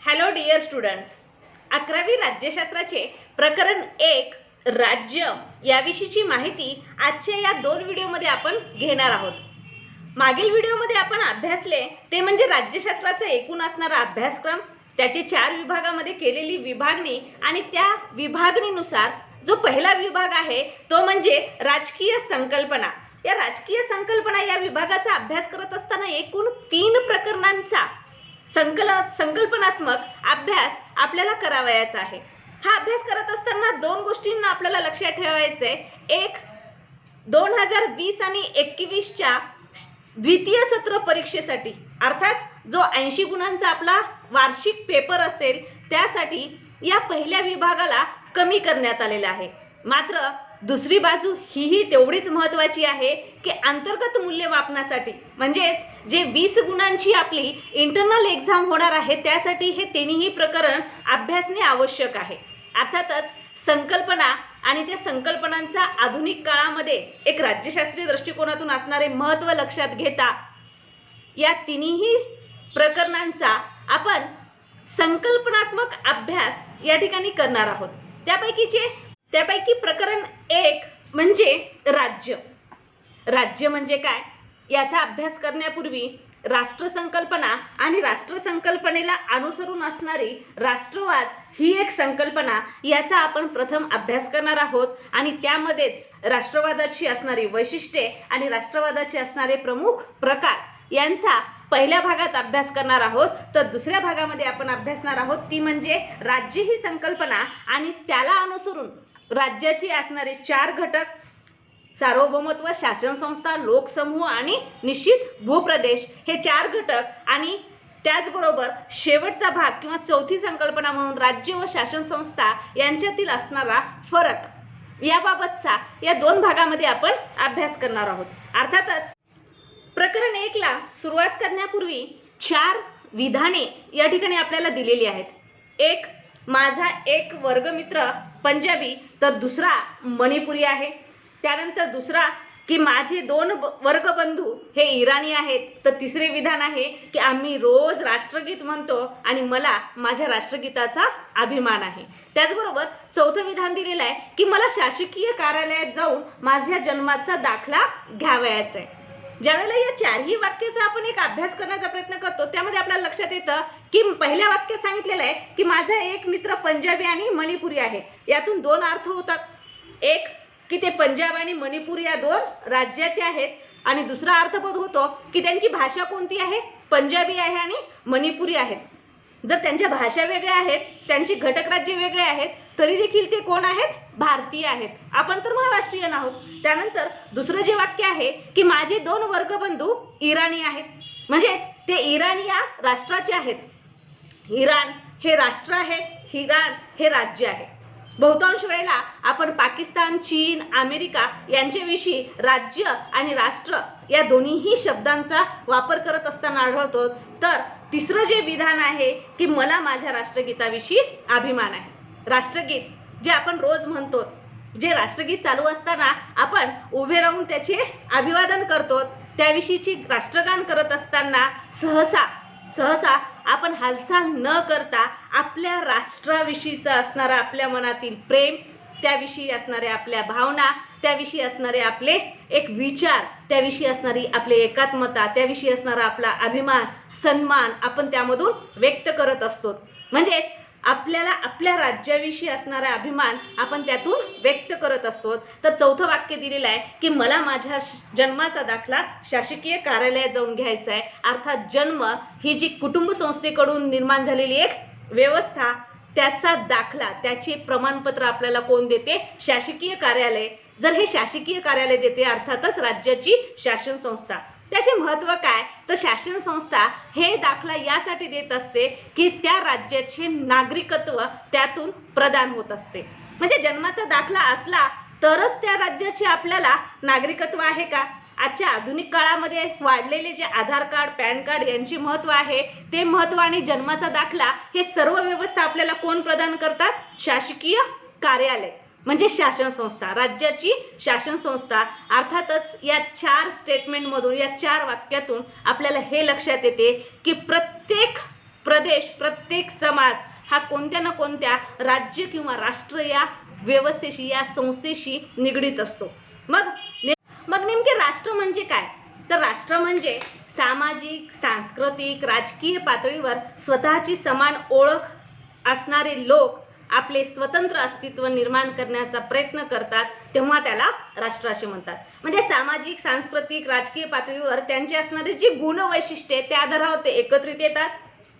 Hello dear students, 11वी राज्यशास्त्राचे प्रकरण 1 राज्य याविषयीची माहिती आजच्या या 2 व्हिडिओमध्ये आपण घेणार आहोत. मागील व्हिडिओमध्ये आपण अभ्यासले ते म्हणजे राज्यशास्त्राचा एकूण असणारा अभ्यासक्रम, त्याची 4 विभागामध्ये केलेली विभागणी आणि त्या विभागणीनुसार जो पहिला विभाग आहे तो म्हणजे राजकीय संकल्पना. या राजकीय संकल्पना या विभागाचा अभ्यास करत असताना एकूण 3 प्रकरणांचा संकल्पनात्मक अभ्यास आपल्याला करावयाचा आहे. हा अभ्यास करत असताना 2 गोष्टींना आपल्याला लक्षात ठेवायचं आहे. एक, 2020 आणि 21च्या द्वितीय सत्र परीक्षेसाठी अर्थात जो 80 गुणांचा आपला वार्षिक पेपर असेल त्यासाठी या पहिल्या विभागाला कमी करण्यात आलेला आहे. मात्र दुसरी बाजू ही तेवढीच महत्त्वाची आहे की अंतर्गत मूल्यमापनासाठी म्हणजेच जे 20 गुणांची आपली इंटरनल एक्झाम होणार आहे त्यासाठी हे तिन्ही प्रकरण अभ्यासणे आवश्यक आहे. अर्थातच संकल्पना आणि त्या संकल्पनांचा आधुनिक काळामध्ये एक राज्यशास्त्रीय दृष्टिकोनातून असणारे महत्त्व लक्षात घेता या तिन्ही प्रकरणांचा आपण संकल्पनात्मक अभ्यास या ठिकाणी करणार आहोत. त्यापैकी प्रकरण 1 म्हणजे राज्य. राज्य म्हणजे काय याचा अभ्यास करण्यापूर्वी राष्ट्रसंकल्पना आणि राष्ट्रसंकल्पनेला अनुसरून असणारी राष्ट्रवाद ही एक संकल्पना याचा आपण प्रथम अभ्यास करणार आहोत आणि त्यामध्येच राष्ट्रवादाची असणारी वैशिष्ट्ये आणि राष्ट्रवादाचे असणारे प्रमुख प्रकार यांचा पहिल्या भागात अभ्यास करणार आहोत. तर दुसऱ्या भागामध्ये आपण अभ्यासणार आहोत ती म्हणजे राज्य ही संकल्पना आणि त्याला अनुसरून राज्याचे असणारे 4 घटक, सार्वभौमत्व, शासन संस्था, लोकसमूह आणि निश्चित भूप्रदेश हे 4 घटक आणि त्याचबरोबर शेवटचा भाग किंवा चौथी संकल्पना म्हणून राज्य व शासन संस्था यांच्यातील असणारा फरक याबाबतचा या 2 भागामध्ये आपण अभ्यास करणार आहोत. अर्थातच प्रकरण 1 ला सुरुवात करण्यापूर्वी 4 विधाने या ठिकाणी आपल्याला दिलेली आहेत. एक, माझा एक वर्गमित्र पंजाबी तर दुसरा मणिपुरी आहे. त्यानंतर दुसरा की माझे 2 वर्गबंधू हे इराणी आहेत. तर तिसरे विधान आहे की आम्ही रोज राष्ट्रगीत म्हणतो आणि मला माझ्या राष्ट्रगीताचा अभिमान आहे. त्याचबरोबर चौथं विधान दिलेलं आहे की मला शासकीय कार्यालयात जाऊन माझ्या जन्माचा दाखला घ्यावयाचा आहे. ज्यावेळेला या 4ही वाक्याचा आपण एक अभ्यास करण्याचा प्रयत्न करतो त्यामध्ये आपल्याला लक्षात येतं की पहिल्या वाक्यात सांगितलेलं आहे की माझा एक मित्र पंजाबी आणि मणिपुरी आहे. यातून 2 अर्थ होतात. एक की ते पंजाब आणि मणिपूर या 2 राज्याचे आहेत आणि दुसरा अर्थपद होतो की त्यांची भाषा कोणती आहे, पंजाबी आहे आणि मणिपुरी आहेत. जर त्यांच्या भाषा वेगळ्या आहेत, त्यांची घटक राज्य वेगळे आहेत तरी देखील ते कोण आहेत, भारतीय आहेत. आपण तर महाराष्ट्रीयन आहोत. त्यानंतर दुसरं जे वाक्य आहे की माझे 2 वर्गबंधू इराणी आहेत म्हणजेच ते इराण या राष्ट्राचे आहेत. इराण हे राष्ट्र आहे, इराण हे राज्य आहे. बहुतांश वेळेला आपण पाकिस्तान, चीन, अमेरिका यांच्याविषयी राज्य आणि राष्ट्र या दोन्हीही शब्दांचा वापर करत असताना आढळतो. तर तिसरं जे विधान आहे की मला माझ्या राष्ट्रगीताविषयी अभिमान आहे. राष्ट्रगीत जे आपण रोज म्हणतो, जे राष्ट्रगीत चालू असताना आपण उभे राहून त्याचे अभिवादन करतो, त्याविषयीची राष्ट्रगान करत असताना सहसा आपण हालचाल न करता आपल्या राष्ट्राविषयीचा असणारा आपल्या मनातील प्रेम, त्याविषयी असणाऱ्या आपल्या भावना, त्याविषयी असणारे आपले एक विचार, त्याविषयी असणारी आपली एकात्मता, त्याविषयी असणारा आपला अभिमान, सन्मान आपण त्यामधून व्यक्त करत असतो. म्हणजेच आपल्याला आपल्या राज्याविषयी असणारा अभिमान आपण त्यातून व्यक्त करत असतो. तर चौथं वाक्य दिलेलं आहे की मला माझ्या जन्माचा दाखला शासकीय कार्यालयात जाऊन घ्यायचा आहे. अर्थात जन्म ही जी कुटुंब संस्थेकडून निर्माण झालेली एक व्यवस्था, त्याचा दाखला, त्याचे प्रमाणपत्र आपल्याला कोण देते, शासकीय कार्यालय. जर हे शासकीय कार्यालय देते अर्थातच राज्याची शासन संस्था. त्याचे महत्त्व काय तर शासन संस्था हे दाखला यासाठी देत असते की त्या राज्याचे नागरिकत्व त्यातून प्रदान होत असते. म्हणजे जन्माचा दाखला असला तरच त्या राज्याचे आपल्याला नागरिकत्व आहे का. आजच्या आधुनिक काळामध्ये वाढलेले जे आधार कार्ड, पॅन कार्ड यांचे महत्त्व आहे ते महत्त्व आणि जन्माचा दाखला हे सर्व व्यवस्था आपल्याला कोण प्रदान करतात, शासकीय कार्यालय म्हणजे शासन संस्था, राज्याची शासन संस्था. अर्थातच या 4 स्टेटमेंटमधून, या 4 वाक्यातून आपल्याला हे लक्षात येते की प्रत्येक प्रदेश, प्रत्येक समाज हा कोणत्या ना कोणत्या राज्य किंवा राष्ट्र या व्यवस्थेशी, या संस्थेशी निगडीत असतो. मग नेमके राष्ट्र म्हणजे काय? तर राष्ट्र म्हणजे सामाजिक, सांस्कृतिक, राजकीय पातळीवर स्वतःची समान ओळख असणारे लोक आपले स्वतंत्र अस्तित्व निर्माण करण्याचा प्रयत्न करतात, तेव्हा त्याला राष्ट्र असे म्हणतात. म्हणजे सामाजिक, सांस्कृतिक, राजकीय पातळीवर त्यांची असणारी जी गुण वैशिष्ट्ये त्या आधारावर ते एकत्रित येतात,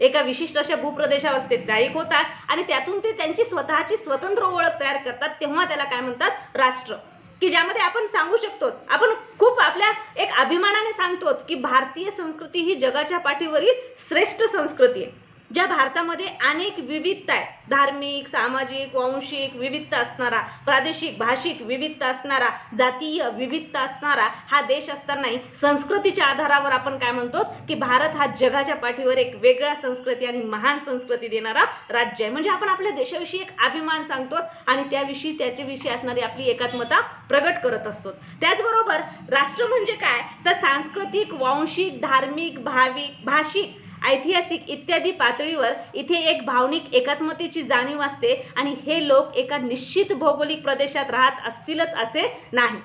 एका विशिष्ट अशा भूप्रदेशावर ते स्थायिक होतात आणि त्यातून ते त्यांची स्वतःची स्वतंत्र ओळख तयार करतात, तेव्हा त्याला काय म्हणतात? राष्ट्र. की ज्यामध्ये आपण सांगू शकतो, आपण खूप आपल्या एक अभिमानाने सांगतो की भारतीय संस्कृती ही जगाच्या पाठीवरील श्रेष्ठ संस्कृती आहे, ज्या भारतामध्ये अनेक विविधता आहे, धार्मिक, सामाजिक, वांशिक विविधता असणारा, प्रादेशिक, भाषिक विविधता असणारा, जातीय विविधता असणारा हा देश असतानाही संस्कृतीच्या आधारावर आपण काय म्हणतो की भारत हा जगाच्या पाठीवर एक वेगळा संस्कृती आणि महान संस्कृती देणारा राज्य आहे. म्हणजे आपण आपल्या देशाविषयी एक अभिमान सांगतो आणि त्याच्याविषयी असणारी आपली एकात्मता प्रगट करत असतो. त्याचबरोबर राष्ट्र म्हणजे काय? तर सांस्कृतिक, वांशिक, धार्मिक, भाषिक, ऐतिहासिक इत्यादी पातळीवर इथे एक भावनिक एकात्मतेची जाणीव असते आणि हे लोक एका निश्चित भौगोलिक प्रदेशात राहत असतीलच असे नाही.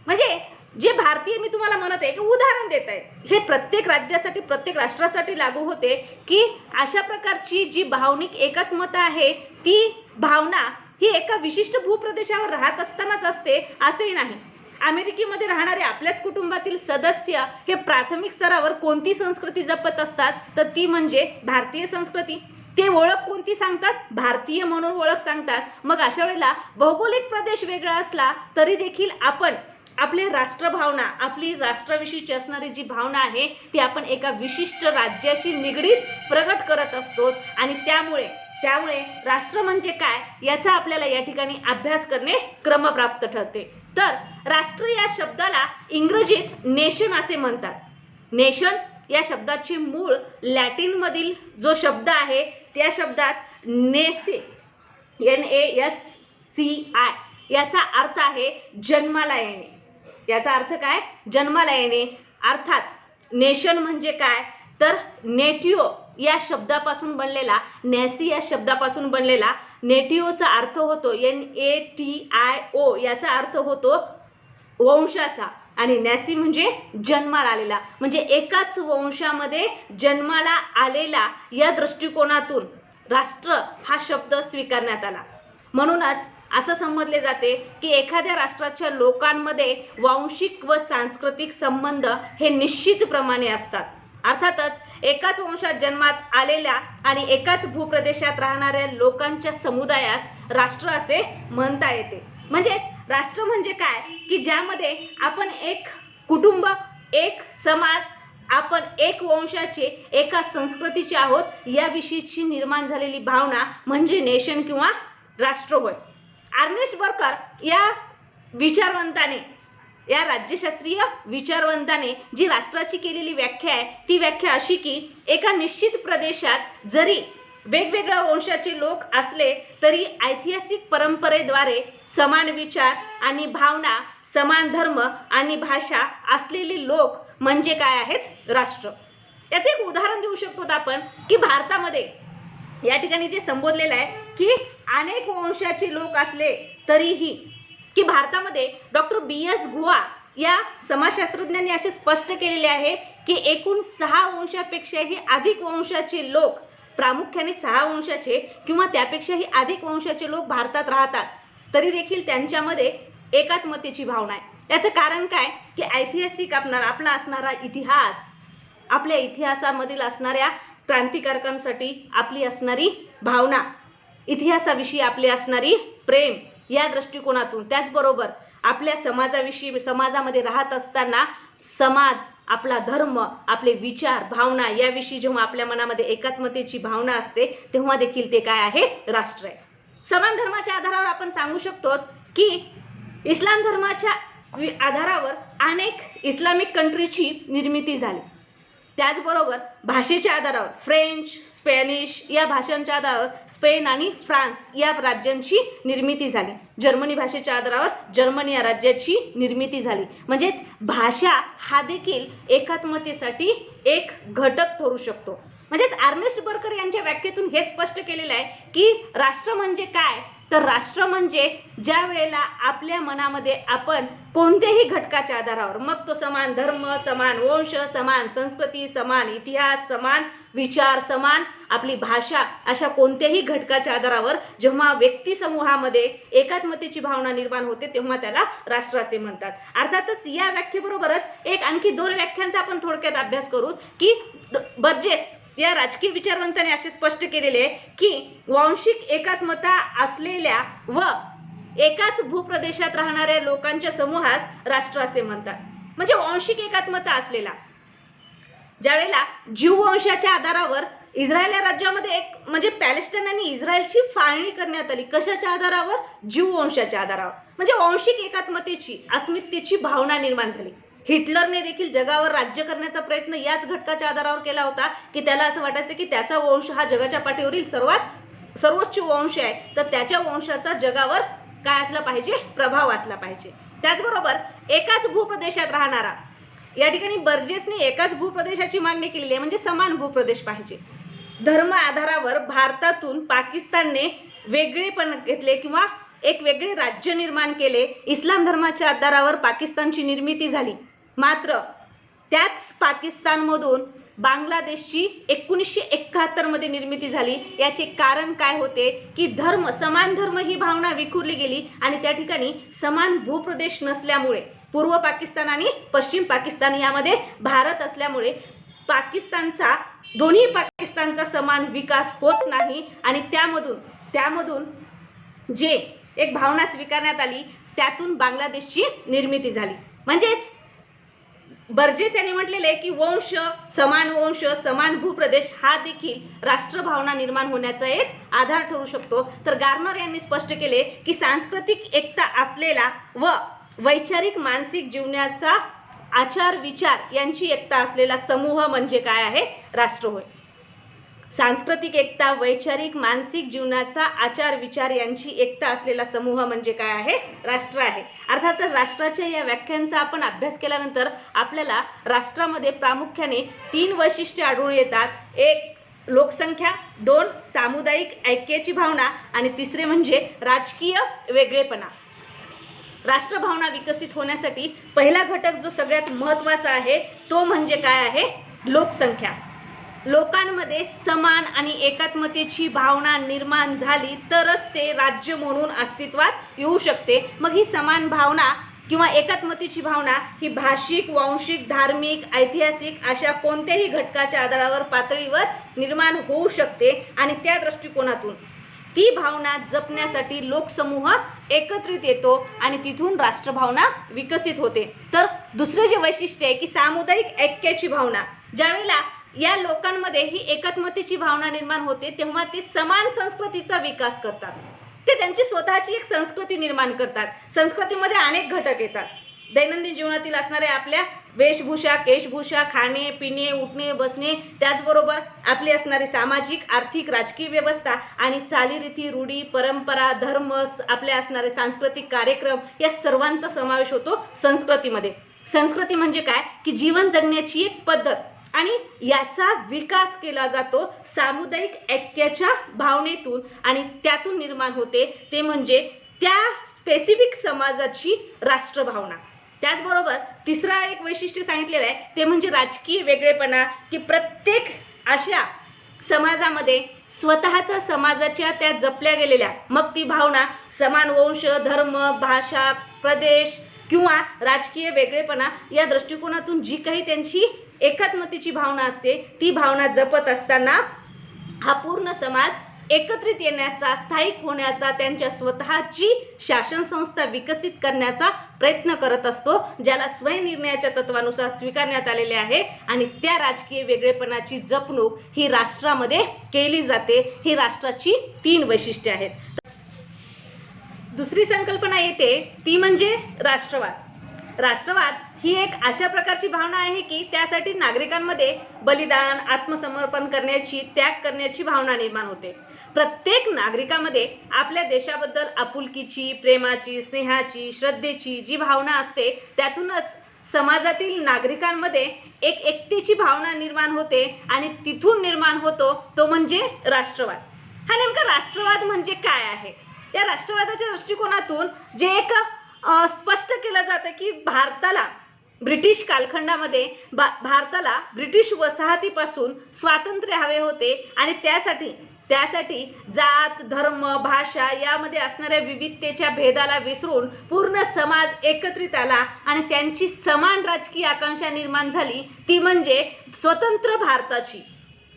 म्हणजे जे भारतीय, मी तुम्हाला म्हणत आहे की उदाहरण देत आहे, हे प्रत्येक राज्यासाठी, प्रत्येक राष्ट्रासाठी लागू होते की अशा प्रकारची जी भावनिक एकात्मता आहे ती भावना ही एका विशिष्ट भूप्रदेशावर राहत असतानाच असते असेही नाही. अमेरिकेमध्ये राहणारे आपल्याच कुटुंबातील सदस्य हे प्राथमिक स्तरावर कोणती संस्कृती जपत असतात? तर ती म्हणजे भारतीय संस्कृती. ते ओळख कोणती सांगतात? भारतीय म्हणून ओळख सांगतात. मग अशा वेळेला भौगोलिक प्रदेश वेगळा असला तरी देखील आपण आपली राष्ट्रभावना, आपली राष्ट्राविषयीची असणारी जी भावना आहे ती आपण एका विशिष्ट राज्याशी निगडीत प्रगट करत असतो आणि त्यामुळे राष्ट्र म्हणजे काय याचा आपल्याला या ठिकाणी अभ्यास करणे क्रमप्राप्त ठरते. तर राष्ट्र या शब्दाला इंग्रजीत नेशन असे म्हणतात. नेशन या शब्दाची मूळ लॅटिनमधील जो शब्द आहे त्या शब्दात नेसे, NASCI याचा अर्थ आहे जन्माला येणे. याचा अर्थ काय? जन्माला येणे. अर्थात नेशन म्हणजे काय? तर नेटिओ या शब्दापासून बनलेला, नॅसी या शब्दापासून बनलेला, नेटिओचा अर्थ होतो NATIO, याचा अर्थ होतो वंशाचा आणि नॅसी म्हणजे जन्माला आलेला. म्हणजे एकाच वंशामध्ये जन्माला आलेला या दृष्टिकोनातून राष्ट्र हा शब्द स्वीकारण्यात आला. म्हणूनच असं समजले जाते की एखाद्या राष्ट्राच्या लोकांमध्ये वांशिक व सांस्कृतिक संबंध हे निश्चितप्रमाणे असतात. अर्थातच एकाच वंशात जन्मात आलेल्या आणि एकाच भूप्रदेशात राहणाऱ्या लोकांच्या समुदायास राष्ट्र असे म्हणता येते. म्हणजेच राष्ट्र म्हणजे काय की ज्यामध्ये आपण एक कुटुंब, एक समाज, आपण एक वंशाचे, एका संस्कृतीचे आहोत याविषयीची निर्माण झालेली भावना म्हणजे नेशन किंवा राष्ट्र होय. अर्नेस्ट बर्कर या विचारवंताने, या राज्यशास्त्रीय विचारवंताने जी राष्ट्राची केलेली व्याख्या आहे ती व्याख्या अशी की एका निश्चित प्रदेशात जरी वेगवेगळ्या वंशाचे लोक असले तरी ऐतिहासिक परंपरेद्वारे समान विचार आणि भावना, समान धर्म आणि भाषा असलेले लोक म्हणजे काय आहेत? राष्ट्र. याचे एक उदाहरण देऊ शकतो आपण की भारतामध्ये या ठिकाणी जे संबोधलेलं आहे की अनेक वंशाचे लोक असले तरीही, की भारतामध्ये डॉक्टर BS गुहा या समाजशास्त्रज्ञांनी असे स्पष्ट केलेले आहे की एकूण 6 वंशापेक्षाही अधिक वंशाचे लोक, प्रामुख्याने 6 वंशाचे किंवा त्यापेक्षाही अधिक वंशाचे लोक भारतात राहतात तरी देखील त्यांच्यामध्ये एकात्मतेची भावना आहे. याचं कारण काय की ऐतिहासिक आपला असणारा इतिहास, आपल्या इतिहासामधील असणाऱ्या क्रांतिकारकांसाठी आपली असणारी भावना, इतिहासाविषयी आपली असणारी प्रेम या दृष्टिकोनातून, त्याचबरोबर आपल्या समाजाविषयी, समाजामध्ये राहत असताना समाज, आपला धर्म, आपले विचार, भावना याविषयी जेव्हा आपल्या मनामध्ये एकात्मतेची भावना असते तेव्हा देखील ते काय आहे? राष्ट्र आहे. समान धर्माच्या आधारावर आपण सांगू शकतो की इस्लाम धर्माच्या आधारावर अनेक इस्लामिक कंट्रीची निर्मिती झाली. त्याचबरोबर भाषेच्या आधारावर फ्रेंच, स्पॅनिश या भाषांच्या आधारावर स्पेन आणि फ्रान्स या राज्यांची निर्मिती झाली. जर्मनी भाषेच्या आधारावर जर्मनी या राज्याची निर्मिती झाली. म्हणजेच भाषा हा देखील एकात्मतेसाठी एक घटक ठरू शकतो. म्हणजेच अर्नेस्ट बर्कर यांच्या व्याख्येतून हे स्पष्ट केलेलं आहे की राष्ट्र म्हणजे काय, तर राष्ट्र म्हणजे ज्या वेळेला आपल्या मनामध्ये आपण कोणत्याही घटकाच्या आधारावर, मग तो समान धर्म, समान वंश, समान संस्कृती, समान इतिहास, समान विचार, समान आपली भाषा, अशा कोणत्याही घटकाच्या आधारावर जेव्हा व्यक्ती समूहामध्ये एकात्मतेची भावना निर्माण होते तेव्हा त्याला राष्ट्र असे म्हणतात. अर्थातच या व्याख्येबरोबरच एक आणखी 2 व्याख्यांचा आपण थोडक्यात अभ्यास करू की बर्जेस या राजकीय विचारवंताने असे स्पष्ट केलेले आहे की वांशिक एकात्मता असलेल्या व एकाच भूप्रदेशात राहणाऱ्या लोकांच्या समूहास राष्ट्र असे म्हणतात. म्हणजे वांशिक एकात्मता असलेला, ज्यावेळेला ज्यू वंशाच्या आधारावर इस्रायल या राज्यामध्ये एक म्हणजे पॅलेस्टाईन आणि इस्रायलची फाळणी करण्यात आली. कशाच्या आधारावर? ज्यू वंशाच्या आधारावर. म्हणजे वांशिक एकात्मतेची, अस्मितेची भावना निर्माण झाली. हिटलरने देखील जगावर राज्य करण्याचा प्रयत्न याच घटकाच्या आधारावर केला होता की त्याला असं वाटायचं की त्याचा वंश हा जगाच्या पाठीवरील सर्वोच्च वंश आहे, तर त्याच्या वंशाचा जगावर काय असला पाहिजे? प्रभाव असला पाहिजे. त्याचबरोबर एकाच भूप्रदेशात राहणारा, या ठिकाणी बर्जेसने एकाच भूप्रदेशाची मागणी केलेली आहे, म्हणजे समान भूप्रदेश पाहिजे. धर्म आधारावर भारतातून पाकिस्तानने वेगळेपण घेतले किंवा एक वेगळे राज्य निर्माण केले. इस्लाम धर्माच्या आधारावर पाकिस्तानची निर्मिती झाली. मात्र त्याच पाकिस्तानमधून बांगलादेशची 1971 मध्ये निर्मिती झाली. याचे कारण काय होते की धर्म, समान धर्म ही भावना विखुरली गेली आणि त्या ठिकाणी समान भूप्रदेश नसल्यामुळे, पूर्व पाकिस्तान आणि पश्चिम पाकिस्तान यामध्ये भारत असल्यामुळे पाकिस्तानचा, दोन्ही पाकिस्तानचा समान विकास होत नाही आणि त्यामधून जे एक भावना स्वीकारण्यात आली त्यातून बांगलादेशची निर्मिती झाली. म्हणजेच बर्जेस यांनी म्हटलेले आहे की वंश, समान भूप्रदेश हा देखील राष्ट्रभावना निर्माण होण्याचा एक आधार ठरू शकतो. तर गार्नर यांनी स्पष्ट केले की सांस्कृतिक एकता असलेला व वैचारिक मानसिक जीवनाचा आचार विचार यांची एकता असलेला समूह म्हणजे काय आहे? राष्ट्र होय. सांस्कृतिक एकता, वैचारिक मानसिक जीवनाचा आचार विचार यांची एकता असलेला समूह म्हणजे काय आहे? राष्ट्र आहे. अर्थातच राष्ट्राच्या या व्याख्यांचा आपण अभ्यास केल्यानंतर आपल्याला राष्ट्रामध्ये प्रामुख्याने 3 वैशिष्ट्ये आढळून येतात. 1 लोकसंख्या, 2 सामुदायिक ऐक्याची भावना आणि 3 म्हणजे राजकीय वेगळेपणा. राष्ट्रभावना विकसित होण्यासाठी पहिला घटक जो सगळ्यात महत्त्वाचा आहे तो म्हणजे काय आहे? लोकसंख्या. लोकांमध्ये समान आणि एकात्मतेची भावना निर्माण झाली तरच ते राज्य म्हणून अस्तित्वात येऊ शकते. मग ही समान भावना किंवा एकात्मतेची भावना ही भाषिक, वांशिक, धार्मिक, ऐतिहासिक अशा कोणत्याही घटकाच्या आधारावर, पातळीवर निर्माण होऊ शकते आणि त्या दृष्टिकोनातून ती भावना जपण्यासाठी लोकसमूह एकत्रित येतो आणि तिथून राष्ट्रभावना विकसित होते. तर दुसरे जे वैशिष्ट्य आहे की सामुदायिक ऐक्याची भावना, ज्यावेळेला या लोकांमध्ये ही एकात्मतेची भावना निर्माण होते तेव्हा ते समान संस्कृतीचा विकास करतात. ते त्यांची स्वतःची एक संस्कृती निर्माण करतात. संस्कृतीमध्ये अनेक घटक येतात. दैनंदिन जीवनातील असणारे आपल्या वेशभूषा, केशभूषा, खाणे पिणे, उठणे बसणे, त्याचबरोबर आपली असणारी सामाजिक, आर्थिक, राजकीय व्यवस्था आणि चालीरीती, रूढी, परंपरा, धर्म, आपले असणारे सांस्कृतिक कार्यक्रम या सर्वांचा समावेश होतो संस्कृतीमध्ये. संस्कृती म्हणजे काय की जीवन जगण्याची एक पद्धत आणि याचा विकास केला जातो सामुदायिक ऐक्याच्या भावनेतून आणि त्यातून निर्माण होते ते म्हणजे त्या स्पेसिफिक समाजाची राष्ट्रभावना. त्याचबरोबर तिसरा एक वैशिष्ट्य सांगितलेलं आहे ते म्हणजे राजकीय वेगळेपणा, की प्रत्येक अशा समाजामध्ये स्वतःच्या समाजाच्या त्या जपल्या गेलेल्या, मग ती भावना समान वंश, धर्म, भाषा, प्रदेश किंवा राजकीय वेगळेपणा या दृष्टिकोनातून जी काही त्यांची एकात्मतेची भावना असते ती भावना जपत असताना हा पूर्ण समाज एकत्रित येण्याचा, स्थायिक होण्याचा, त्यांच्या स्वतःची शासन संस्था विकसित करण्याचा प्रयत्न करत असतो, ज्याला स्वयंनिर्णयाच्या तत्वानुसार स्वीकारण्यात आलेले आहे. आणि त्या राजकीय वेगळेपणाची जपणूक ही राष्ट्रामध्ये केली जाते. ही राष्ट्राची 3 वैशिष्ट्ये आहेत. दुसरी संकल्पना येते ती म्हणजे राष्ट्रवाद. राष्ट्रवाद ही एक अशा प्रकारची भावना आहे की त्यासाठी नागरिकांमध्ये बलिदान, आत्मसमर्पण करण्याची, त्याग करण्याची भावना निर्माण होते. प्रत्येक नागरिकामध्ये आपल्या देशाबद्दल आपुलकीची, प्रेमाची, स्नेहाची, श्रद्धेची जी भावना असते त्यातूनच समाजातील नागरिकांमध्ये एक एकतेची भावना निर्माण होते आणि तिथून निर्माण होतो तो म्हणजे राष्ट्रवाद. हा नेमका राष्ट्रवाद म्हणजे काय आहे? या राष्ट्रवादाच्या दृष्टिकोनातून जे एक स्पष्ट केलं जातं की भारताला ब्रिटिश कालखंडामध्ये भारताला ब्रिटिश वसाहतीपासून स्वातंत्र्य हवे होते आणि त्यासाठी जात, धर्म, भाषा यामध्ये असणाऱ्या विविधतेच्या भेदाला विसरून पूर्ण समाज एकत्रित आला आणि त्यांची समान राजकीय आकांक्षा निर्माण झाली, ती म्हणजे स्वतंत्र भारताची.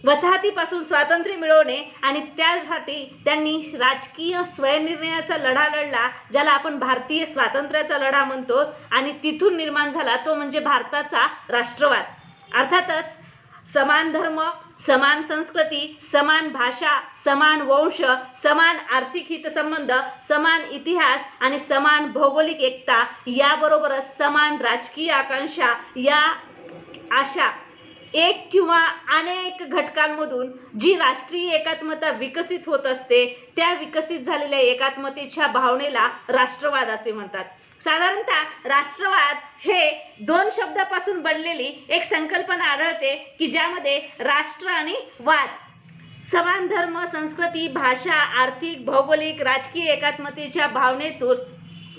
वसाहतीपासून स्वातंत्र्य मिळवणे आणि त्यासाठी त्यांनी राजकीय स्वयंनिर्णयाचा लढा लढला, ज्याला आपण भारतीय स्वातंत्र्याचा लढा म्हणतो, आणि तिथून निर्माण झाला तो म्हणजे भारताचा राष्ट्रवाद. अर्थातच समान धर्म, समान संस्कृती, समान भाषा, समान वंश, समान आर्थिक हितसंबंध, समान इतिहास आणि समान भौगोलिक एकता याबरोबरच समान राजकीय आकांक्षा या अशा एक किंवा अनेक घटकांमधून जी राष्ट्रीय एकात्मता विकसित होत असते, त्या विकसित झालेल्या एकात्मतेच्या भावनेला राष्ट्रवाद असे म्हणतात. साधारणतः राष्ट्रवाद हे दोन शब्दापासून बनलेली एक संकल्पना आढळते की ज्यामध्ये राष्ट्र आणि वाद, समान धर्म, संस्कृती, भाषा, आर्थिक, भौगोलिक, राजकीय एकात्मतेच्या भावनेतून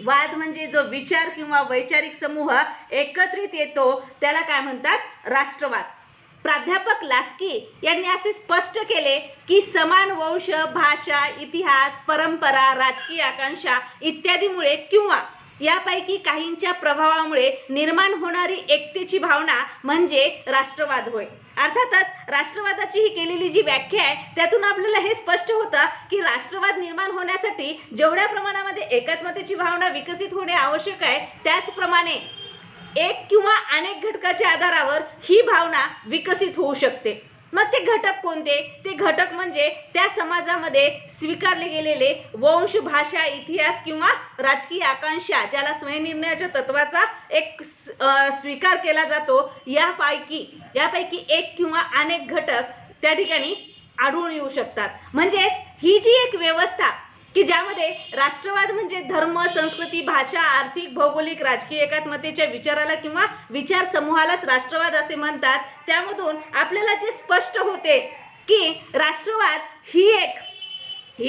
वाद म्हणजे जो विचार किंवा वैचारिक समूह एकत्रित येतो त्याला काय म्हणतात? राष्ट्रवाद. प्राध्यापक लास्की यांनी असे स्पष्ट केले की समान वंश, भाषा, इतिहास, परंपरा, राजकीय आकांक्षा इत्यादीमुळे किंवा यापैकी काहींच्या प्रभावामुळे निर्माण होणारी एकतेची भावना म्हणजे राष्ट्रवाद होय. अर्थातच राष्ट्रवादाची ही केलेली जी व्याख्या आहे त्यातून आपल्याला हे स्पष्ट होतं की राष्ट्रवाद निर्माण होण्यासाठी जेवढ्या प्रमाणामध्ये एकात्मतेची भावना विकसित होणे आवश्यक आहे, त्याचप्रमाणे एक किंवा अनेक घटकाच्या आधारावर ही भावना विकसित होऊ शकते. मग ते घटक कोणते? ते घटक म्हणजे त्या समाजामध्ये स्वीकारले गेलेले वंश, भाषा, इतिहास किंवा राजकीय आकांक्षा, ज्याला स्वयंनिर्णयाच्या तत्वाचा एक स्वीकार केला जातो, यापैकी एक किंवा अनेक घटक त्या ठिकाणी आढळून येऊ शकतात. म्हणजेच ही जी एक व्यवस्था की ज्यामध्ये राष्ट्रवाद म्हणजे धर्म, संस्कृती, भाषा, आर्थिक, भौगोलिक, राजकीय एकात्मतेच्या विचाराला किंवा विचार समूहालाच राष्ट्रवाद असे म्हणतात. त्यामधून आपल्याला जे स्पष्ट होते की राष्ट्रवाद ही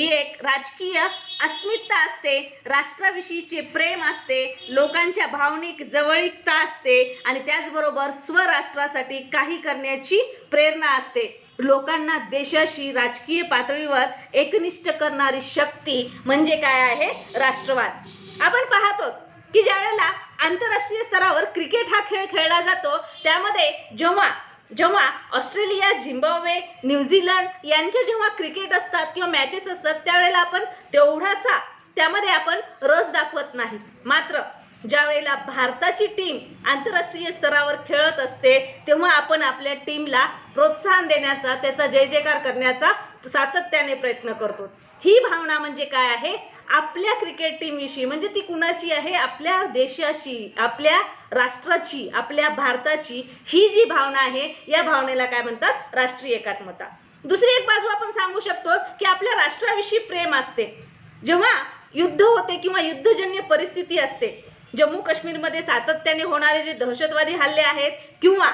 एक राजकीय अस्मिता असते, राष्ट्राविषयीचे प्रेम असते, लोकांच्या भावनिक जवळीकता असते आणि त्याचबरोबर स्वराष्ट्रासाठी काही करण्याची प्रेरणा असते. लोकांना देशाशी राजकीय पातळीवर एकनिष्ठ करणारी शक्ती म्हणजे काय आहे? राष्ट्रवाद. आपण पाहतो की ज्यावेळेला आंतरराष्ट्रीय स्तरावर क्रिकेट हा खेळ खेळला जातो, त्यामध्ये जेव्हा ऑस्ट्रेलिया, झिम्बाब्वे, न्यूझीलंड यांचे जेव्हा क्रिकेट असतात किंवा मॅचेस असतात, त्यावेळेला आपण तेवढासा त्यामध्ये आपण रस दाखवत नाही. मात्र ज्या वेळेला भारताची टीम आंतरराष्ट्रीय स्तरावर खेळत असते तेव्हा आपण आपल्या टीमला प्रोत्साहन देण्याचा, त्याचा जय जयकार करण्याचा सातत्याने प्रयत्न करतो. ही भावना म्हणजे काय आहे? आपल्या क्रिकेट टीमविषयी, म्हणजे ती कुणाची आहे? आपल्या देशाशी, आपल्या राष्ट्राची, आपल्या भारताची ही जी भावना आहे, या भावनेला काय म्हणतात? राष्ट्रीय एकात्मता. दुसरी एक बाजू आपण सांगू शकतो की आपल्या राष्ट्राविषयी प्रेम असते. जेव्हा युद्ध होते किंवा युद्धजन्य परिस्थिती असते, जम्मू काश्मीरमध्ये सातत्याने होणारे जे दहशतवादी हल्ले आहेत किंवा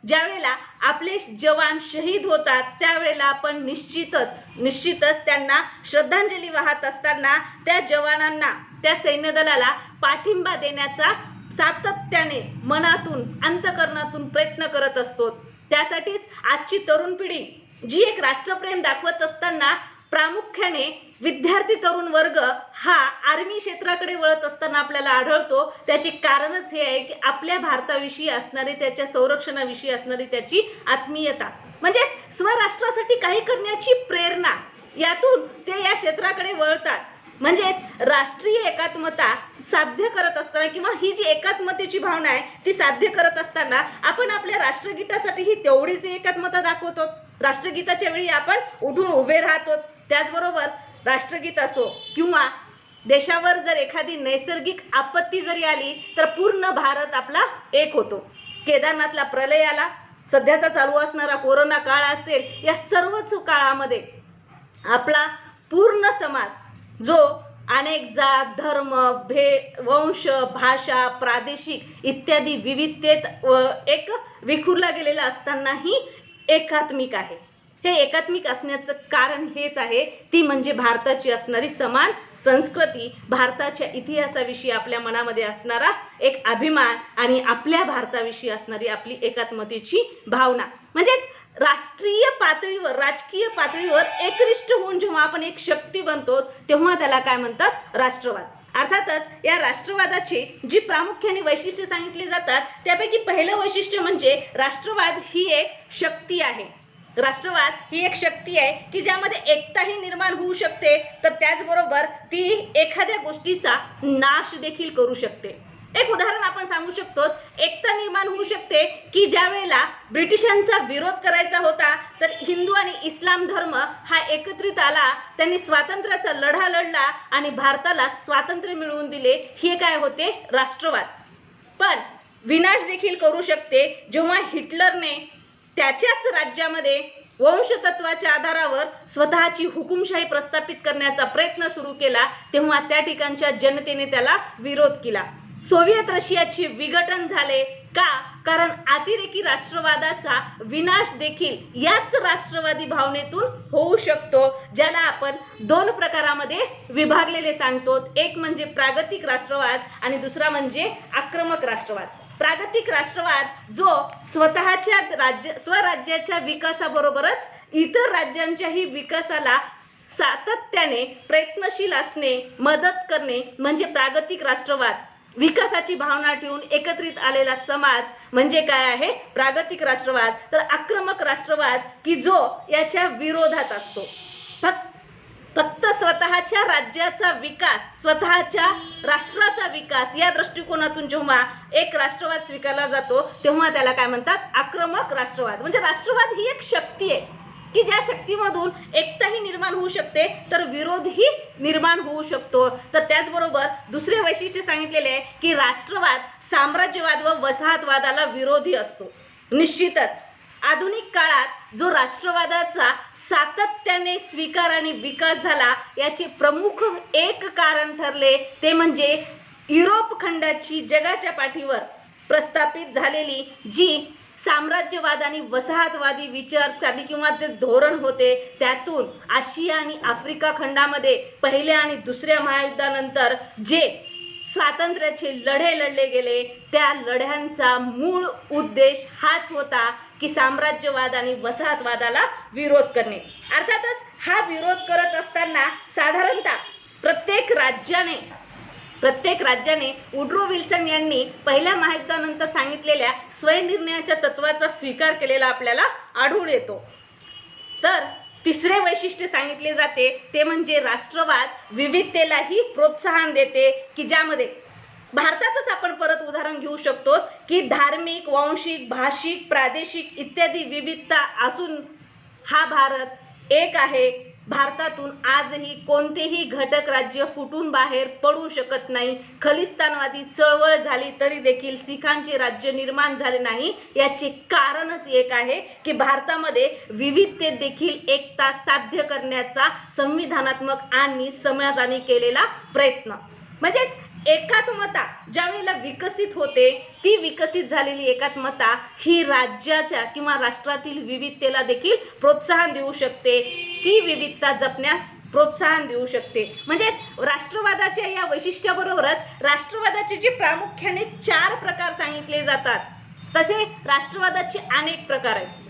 ज्यावेळेला आपले जवान शहीद होतात, त्यावेळेला आपण निश्चितच त्यांना श्रद्धांजली वाहत असताना त्या जवानांना, त्या सैन्यदलाला पाठिंबा देण्याचा सातत्याने मनातून, अंतःकरणातून प्रयत्न करत असतो. त्यासाठीच आजची तरुण पिढी जी एक राष्ट्रप्रेम दाखवत असताना प्रामुख्याने विद्यार्थी तरुण वर्ग हा आर्मी क्षेत्राकडे वळत असताना आपल्याला आढळतो. त्याचे कारणच हे आहे की आपल्या भारताविषयी असणारी, त्याच्या संरक्षणाविषयी असणारी त्याची आत्मीयता, म्हणजेच स्वराष्ट्रासाठी काही करण्याची प्रेरणा, यातून ते या क्षेत्राकडे वळतात. म्हणजेच राष्ट्रीय एकात्मता साध्य करत असताना किंवा ही जी एकात्मतेची भावना आहे ती साध्य करत असताना आपण आपल्या राष्ट्रगीतासाठीही तेवढीच एकात्मता दाखवतो. राष्ट्रगीताच्या वेळी आपण उठून उभे राहतो. त्याचबरोबर राष्ट्रगीत असो किंवा देशावर जर एखादी नैसर्गिक आपत्ती जरी आली तर पूर्ण भारत आपला एक होतो. केदारनाथला प्रलय आला, सध्याचा चालू असणारा कोरोना काळ असेल, या सर्वच काळामध्ये आपला पूर्ण समाज जो अनेक जात, धर्म, वंश, भाषा, प्रादेशिक इत्यादी विविधतेत एक विखुरला गेलेला असतानाही एकात्मिक आहे. हे एकात्मिक असण्याचं कारण हेच आहे, ती म्हणजे भारताची असणारी समान संस्कृती, भारताच्या इतिहासाविषयी आपल्या मनामध्ये असणारा एक अभिमान आणि आपल्या भारताविषयी असणारी आपली एकात्मतेची भावना. म्हणजेच राष्ट्रीय पातळीवर, राजकीय पातळीवर एकनिष्ठ होऊन जेव्हा आपण एक शक्ती बनतो तेव्हा त्याला काय म्हणतात? राष्ट्रवाद. अर्थातच या राष्ट्रवादाची जी प्रामुख्याने वैशिष्ट्ये सांगितली जातात त्यापैकी पहिलं वैशिष्ट्य म्हणजे राष्ट्रवाद ही एक शक्ती आहे. राष्ट्रवाद ही एक शक्ती आहे की ज्यामध्ये एकताही निर्माण होऊ शकते, तर त्याचबरोबर ती एखाद्या गोष्टीचा नाश देखील करू शकते. एक उदाहरण आपण सांगू शकतो. एकता निर्माण होऊ शकते की ज्या वेळेला ब्रिटिशांचा विरोध करायचा होता तर हिंदू आणि इस्लाम धर्म हा एकत्रित आला, त्यांनी स्वातंत्र्याचा लढा लढला आणि भारताला स्वातंत्र्य मिळवून दिले. हे काय होते? राष्ट्रवाद. पण विनाश देखील करू शकते जेव्हा हिटलरने त्याच्याच राज्यामध्ये वंशतत्वाच्या आधारावर स्वतःची हुकुमशाही प्रस्थापित करण्याचा प्रयत्न सुरू केला, तेव्हा त्या ठिकाणच्या जनतेने त्याला विरोध केला. सोव्हिएत रशियाचे विघटन झाले का? कारण अतिरेकी राष्ट्रवादाचा विनाश देखील याच राष्ट्रवादी भावनेतून होऊ शकतो, ज्याला आपण दोन प्रकारामध्ये विभागलेले सांगतो. एक म्हणजे प्रागतिक राष्ट्रवाद आणि दुसरा म्हणजे आक्रमक राष्ट्रवाद. प्रागतिक राष्ट्रवाद जो स्वतःच्या स्वराज्याच्या विकासाबरोबरच इतर राज्यांच्याही विकासाला सातत्याने प्रयत्नशील असणे, मदत करणे म्हणजे प्रागतिक राष्ट्रवाद. विकासाची भावना ठेवून एकत्रित आलेला समाज म्हणजे काय आहे? प्रागतिक राष्ट्रवाद. तर आक्रमक राष्ट्रवाद की जो याच्या विरोधात असतो. फक्त स्वतःच्या राज्याचा विकास, स्वतःच्या राष्ट्राचा विकास या दृष्टिकोनातून जेव्हा एक राष्ट्रवाद स्वीकारला जातो तेव्हा त्याला काय म्हणतात? आक्रमक राष्ट्रवाद. म्हणजे राष्ट्रवाद ही एक शक्ती आहे की ज्या शक्तीमधून एकताही निर्माण होऊ शकते तर विरोधही निर्माण होऊ शकतो. तर त्याचबरोबर दुसरे वैशिष्ट्य सांगितलेले आहे की राष्ट्रवाद साम्राज्यवाद व वसाहतवादाला विरोधी असतो. निश्चितच आधुनिक काळात जो राष्ट्रवादाचा सातत्याने स्वीकार आणि विकास झाला याचे प्रमुख एक कारण ठरले ते म्हणजे युरोप खंडाची जगाच्या पाठीवर प्रस्थापित झालेली जी साम्राज्यवाद आणि वसाहतवादी विचारसरणी किंवा जे धोरण होते, त्यातून आशिया आणि आफ्रिका खंडामध्ये पहिल्या आणि दुसऱ्या महायुद्धानंतर जे स्वातंत्र्याचे लढे लढले गेले त्या लढ्यांचा मूळ उद्देश हाच होता की साम्राज्यवाद आणि वसाहतवादाला विरोध करणे. अर्थातच हा विरोध करत असताना साधारणतः प्रत्येक राज्याने वुड्रो विल्सन यांनी पहिल्या महायुद्धानंतर सांगितलेल्या स्वयंनिर्णयाच्या तत्वाचा स्वीकार केलेला आपल्याला आढळून येतो. तर तिसरे वैशिष्ट्य सांगितले जाते ते म्हणजे राष्ट्रवाद विविधतेलाही प्रोत्साहन देते की ज्यामध्ये भारताचंच आपण परत उदाहरण घेऊ शकतो की धार्मिक, वांशिक, भाषिक, प्रादेशिक इत्यादी विविधता असून हा भारत एक आहे. भारतातून आजही कोणतेही घटक राज्य फुटून बाहेर पडू शकत नाही. खलिस्तानवादी चळवळ झाली तरी देखील सिखांचे राज्य निर्माण झाले नाही. याचे कारणच एक आहे की भारतामध्ये विविधतेत देखील एकता साध्य करण्याचा संविधानात्मक आणि समाजाने केलेला प्रयत्न. म्हणजेच एकात्मता ज्या वेळेला विकसित होते ती विकसित झालेली एकात्मता ही राज्याच्या किंवा राष्ट्रातील विविधतेला देखील प्रोत्साहन देऊ शकते, ती विविधता जपण्यास प्रोत्साहन देऊ शकते. म्हणजेच राष्ट्रवादाच्या या वैशिष्ट्याबरोबरच राष्ट्रवादाचे जे प्रामुख्याने 4 प्रकार सांगितले जातात, तसे राष्ट्रवादाचे अनेक प्रकार आहेत.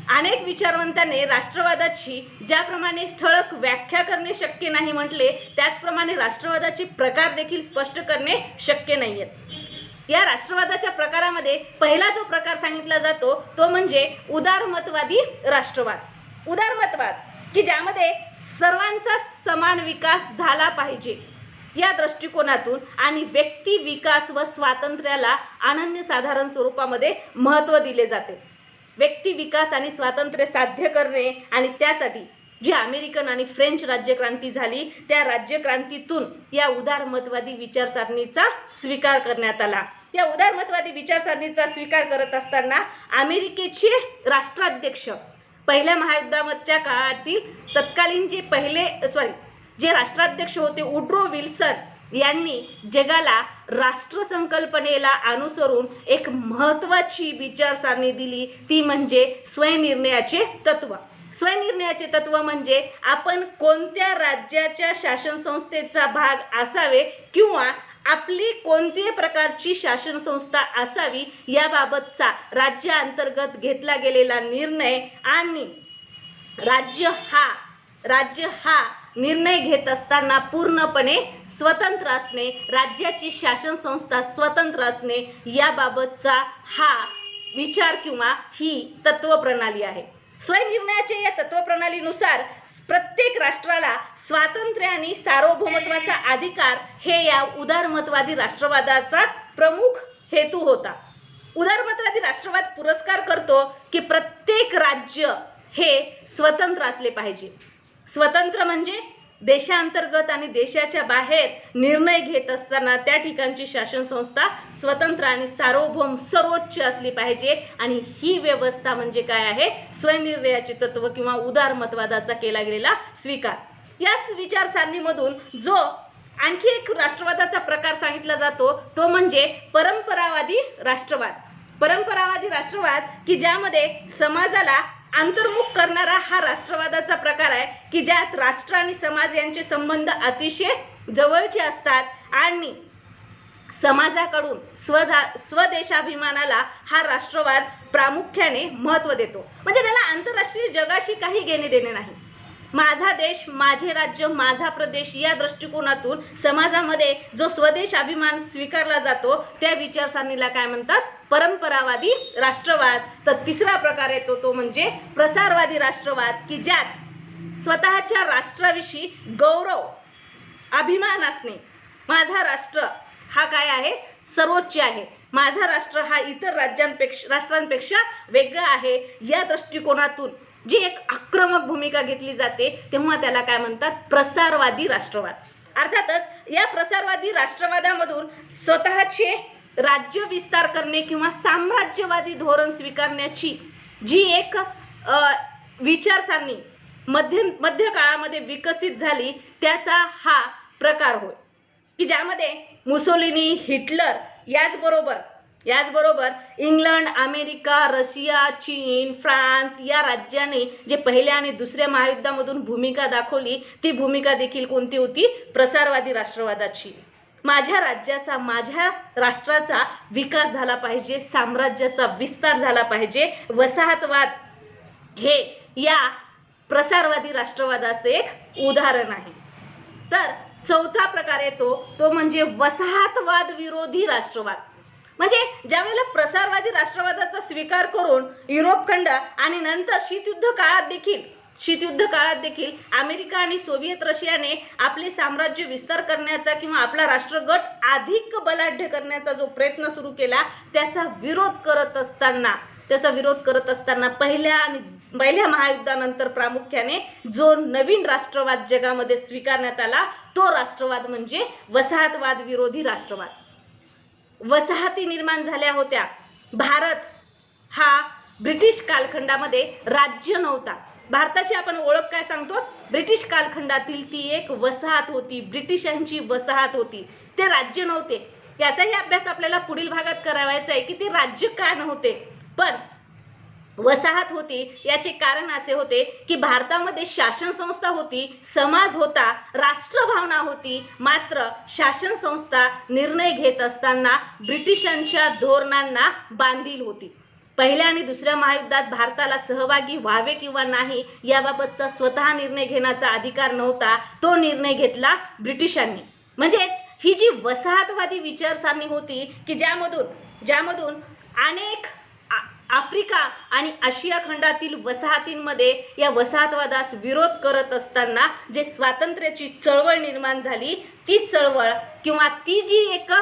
अनेक विचारवंतांनी राष्ट्रवादाची ज्याप्रमाणे ठळक व्याख्या करणे शक्य नाही म्हटले, त्याचप्रमाणे राष्ट्रवादाचे प्रकार देखील स्पष्ट करणे शक्य नाही आहेत. या राष्ट्रवादाच्या प्रकारामध्ये पहिला जो प्रकार सांगितला जातो तो म्हणजे उदारमतवादी राष्ट्रवाद. उदारमतवाद की ज्यामध्ये सर्वांचा समान विकास झाला पाहिजे या दृष्टिकोनातून आणि व्यक्ती विकास व स्वातंत्र्याला अनन्यसाधारण स्वरूपामध्ये महत्त्व दिले जाते. व्यक्ती विकास आणि स्वातंत्र्य साध्य करणे आणि त्यासाठी जी अमेरिकन आणि फ्रेंच राज्यक्रांती झाली त्या राज्यक्रांतीतून या उदारमतवादी विचारसरणीचा स्वीकार करण्यात आला. या उदारमतवादी विचारसरणीचा स्वीकार करत असताना अमेरिकेचे राष्ट्राध्यक्ष पहिल्या महायुद्धाच्या काळातील तत्कालीन जे जे राष्ट्राध्यक्ष होते वुड्रो विल्सन यांनी जगाला राष्ट्रसंकल्पनेला अनुसरून एक महत्त्वाची विचारसरणी दिली, ती म्हणजे स्वयंनिर्णयाचे तत्व. स्वयंनिर्णयाचे तत्व म्हणजे आपण कोणत्या राज्याच्या शासन संस्थेचा भाग असावे किंवा आपली कोणत्याही प्रकारची शासन संस्था असावी याबाबतचा राज्याअंतर्गत घेतला गेलेला निर्णय आणि राज्य हा निर्णय घेत असताना पूर्णपणे स्वतंत्र असणे, राज्याची शासन संस्था स्वतंत्र असणे याबाबतचा हा विचार किंवा ही तत्वप्रणाली आहे. स्वयंनिर्णयाच्या या तत्वप्रणालीनुसार प्रत्येक राष्ट्राला स्वातंत्र्य आणि सार्वभौमत्वाचा अधिकार हे या उदारमतवादी राष्ट्रवादाचा प्रमुख हेतू होता. उदारमतवादी राष्ट्रवाद पुरस्कार करतो की प्रत्येक राज्य हे स्वतंत्र असले पाहिजे. स्वतंत्र म्हणजे देशांतर्गत आणि देशाच्या बाहेर निर्णय घेत असताना त्या ठिकाणची शासन संस्था स्वतंत्र आणि सार्वभौम सर्वोच्च असली पाहिजे. आणि ही व्यवस्था म्हणजे काय आहे? स्वयंनिर्णयाचे तत्व किंवा उदारमतवादाचा केला गेलेला स्वीकार. याच विचारसरणीमधून जो आणखी एक राष्ट्रवादाचा प्रकार सांगितला जातो तो म्हणजे परंपरावादी राष्ट्रवाद. परंपरावादी राष्ट्रवाद की ज्यामध्ये समाजाला अंतर्मुख करणारा हा राष्ट्रवादाचा प्रकार आहे की ज्यात राष्ट्र आणि समाज यांचे संबंध अतिशय जवळचे असतात आणि समाजाकडून स्वदेशाभिमानाला हा राष्ट्रवाद प्रामुख्याने महत्त्व देतो. म्हणजे त्याला आंतरराष्ट्रीय जगाशी काही घेणे देणे नाही. माझा देश, माझे राज्य, माझा प्रदेश या दृष्टिकोनातून समाजामध्ये जो स्वदेश अभिमान स्वीकारला जातो त्या विचारसरणीला काय म्हणतात? परंपरावादी राष्ट्रवाद. तर तिसरा प्रकार येतो तो म्हणजे प्रसारवादी राष्ट्रवाद की ज्यात स्वतःच्या राष्ट्राविषयी गौरव, अभिमान असणे. माझा राष्ट्र हा काय आहे? सर्वोच्च आहे. माझा राष्ट्र हा इतर राष्ट्रांपेक्षा वेगळा आहे या दृष्टिकोनातून जी एक आक्रमक भूमिका घेतली जाते तेव्हा त्याला काय म्हणतात? प्रसारवादी राष्ट्रवाद. अर्थातच या प्रसारवादी राष्ट्रवादामधून स्वतःचे राज्य विस्तार करणे किंवा साम्राज्यवादी धोरण स्वीकारण्याची जी एक विचारसरणी मध्य काळामध्ये विकसित झाली त्याचा हा प्रकार होय की ज्यामध्ये मुसोलिनी, हिटलर याचबरोबर इंग्लंड, अमेरिका, रशिया, चीन, फ्रान्स या राज्यांनी जे पहिल्या आणि दुसऱ्या महायुद्धामधून भूमिका दाखवली ती भूमिका देखील कोणती होती? प्रसारवादी राष्ट्रवादाची. माझ्या राज्याचा, माझ्या राष्ट्राचा विकास झाला पाहिजे, साम्राज्याचा विस्तार झाला पाहिजे. वसाहतवाद हे या प्रसारवादी राष्ट्रवादाचे एक उदाहरण आहे. तर चौथा प्रकार येतो तो म्हणजे वसाहतवाद विरोधी राष्ट्रवाद. म्हणजे ज्यावेळेला प्रसारवादी राष्ट्रवादाचा स्वीकार करून युरोप खंड आणि नंतर शीतयुद्ध काळात देखील अमेरिका आणि सोव्हिएत रशियाने आपले साम्राज्य विस्तार करण्याचा किंवा आपला राष्ट्रगट अधिक बलाढ्य करण्याचा जो प्रयत्न सुरू केला त्याचा विरोध करत असताना पहिल्या महायुद्धानंतर प्रामुख्याने जो नवीन राष्ट्रवाद जगामध्ये स्वीकारण्यात आला तो राष्ट्रवाद म्हणजे वसाहतवाद विरोधी राष्ट्रवाद. वसाहती निर्माण झाल्या होत्या. भारत हा ब्रिटिश कालखंडामध्ये राज्य नव्हता. भारताची आपण ओळख काय सांगतो? ब्रिटिश कालखंडातील ती एक वसाहत होती, ब्रिटिशांची वसाहत होती. ते राज्य नव्हते. याचाही अभ्यास आपल्याला पुढील भागात करावायचा आहे की ते राज्य का नव्हते पण वसाहत होती. याचे कारण असे होते की भारतामध्ये शासन संस्था होती, समाज होता, राष्ट्रभावना होती, मात्र शासन संस्था निर्णय घेत असताना ब्रिटिशांच्या धोरणांना बांधील होती. पहिल्या आणि दुसऱ्या महायुद्धात भारताला सहभागी व्हावे किंवा नाही याबाबतचा स्वतः निर्णय घेण्याचा अधिकार नव्हता. तो निर्णय घेतला ब्रिटिशांनी. म्हणजेच ही जी वसाहतवादी विचारसरणी होती की ज्यामधून अनेक आफ्रिका आणि आशिया खंडातील वसाहतींमध्ये या वसाहतवादास विरोध करत असताना जे स्वातंत्र्याची चळवळ निर्माण झाली ती चळवळ किंवा ती जी एक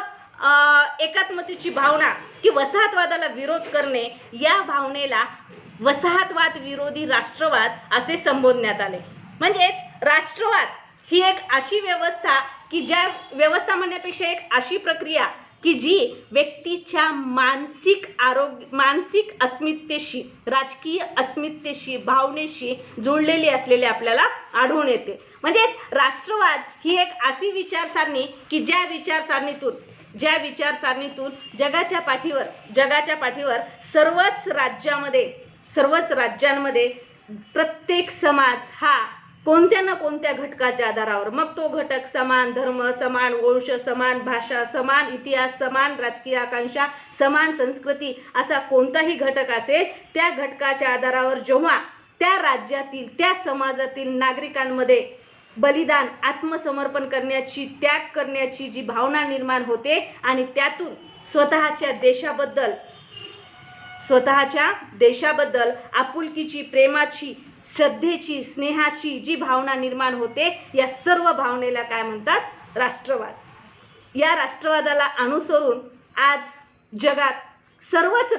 एकात्मतेची भावना की वसाहतवादाला विरोध करणे या भावनेला वसाहतवाद विरोधी राष्ट्रवाद असे संबोधण्यात आले. म्हणजेच राष्ट्रवाद ही एक अशी व्यवस्था की ज्या व्यवस्था म्हणण्यापेक्षा एक अशी प्रक्रिया की जी व्यक्तीच्या मानसिक अस्मितेशी, राजकीय अस्मितेशी, भावनेशी जुळलेली असलेली आपल्याला आढळून येते. म्हणजेच राष्ट्रवाद ही एक अशी विचारसरणी की ज्या विचारसरणीतून जगाच्या पाठीवर सर्वच राज्यांमध्ये प्रत्येक समाज हा कोणत्या ना कोणत्या घटकाच्या आधारावर, मग तो घटक समान धर्म, समान वंश, समान भाषा, समान इतिहास, समान राजकीय आकांक्षा, समान संस्कृती असा कोणताही घटक असेल, त्या घटकाच्या आधारावर जेव्हा त्या राज्यातील, त्या समाजातील नागरिकांमध्ये बलिदान, आत्मसमर्पण करण्याची, त्याग करण्याची जी भावना निर्माण होते आणि त्यातून स्वतःच्या देशाबद्दल आपुलकीची, प्रेमाची, श्रद्धेची, स्नेहाची जी भावना निर्माण होते, या सर्व भावनेला काय म्हणतात? राष्ट्रवाद. या राष्ट्रवादाला अनुसरून आज जगात सर्वच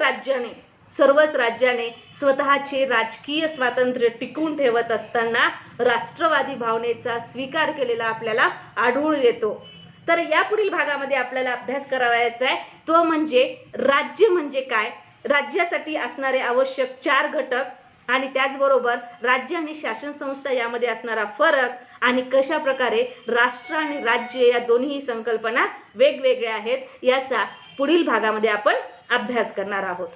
राज्याने स्वतःचे राजकीय स्वातंत्र्य टिकवून ठेवत असताना राष्ट्रवादी भावनेचा स्वीकार केलेला आपल्याला आढळून येतो. तर यापुढील भागामध्ये आपल्याला अभ्यास करावयाचा आहे तो म्हणजे राज्य म्हणजे काय, राज्यासाठी असणारे आवश्यक 4 घटक आणि त्याचबरोबर राज्य आणि शासन संस्था यामध्ये असणारा फरक आणि कशा प्रकारे राष्ट्र आणि राज्य या दोन्ही संकल्पना वेगवेगळ्या आहेत, याचा पुढील भागामध्ये आपण अभ्यास करणार आहोत.